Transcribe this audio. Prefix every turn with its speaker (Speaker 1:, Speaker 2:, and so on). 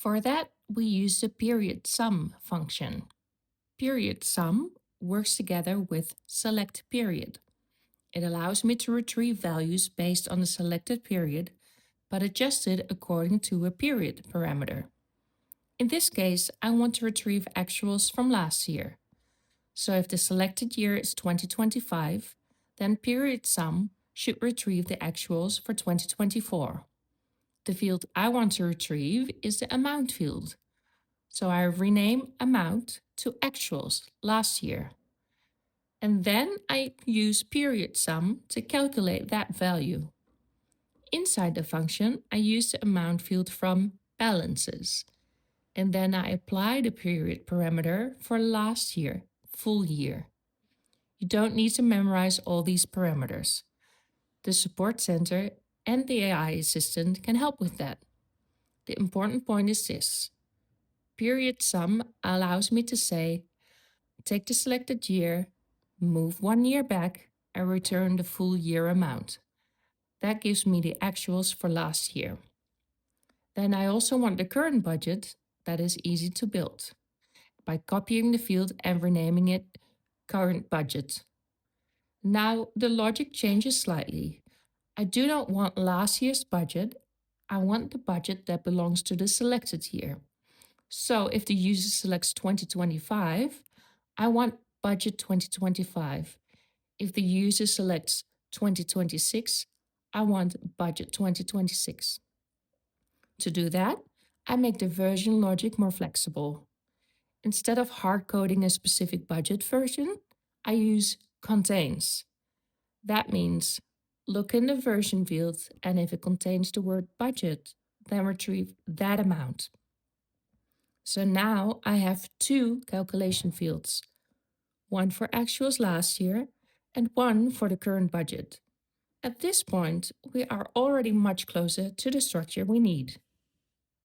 Speaker 1: For that, we use the PERIODSUM function. PERIODSUM works together with SELECTPERIOD. It allows me to retrieve values based on the selected period, but adjusted according to a period parameter. In this case, I want to retrieve actuals from last year. So if the selected year is 2025, then PERIODSUM should retrieve the actuals for 2024. The field I want to retrieve is the amount field. So I rename amount to actuals last year. And then I use PERIODSUM to calculate that value. Inside the function, I use the amount field from balances. And then I apply the period parameter for last year, full year. You don't need to memorize all these parameters. The support center and the AI assistant can help with that. The important point is this. PERIODSUM allows me to say, take the selected year, move 1 year back, and return the full year amount. That gives me the actuals for last year. Then I also want the current budget. That is easy to build by copying the field and renaming it current budget. Now the logic changes slightly. I do not want last year's budget. I want the budget that belongs to the selected year. So if the user selects 2025, I want budget 2025. If the user selects 2026, I want budget 2026. To do that, I make the version logic more flexible. Instead of hard coding a specific budget version, I use contains. That means look in the version field, and if it contains the word budget, then retrieve that amount. So now I have two calculation fields, one for actuals last year and one for the current budget. At this point, we are already much closer to the structure we need.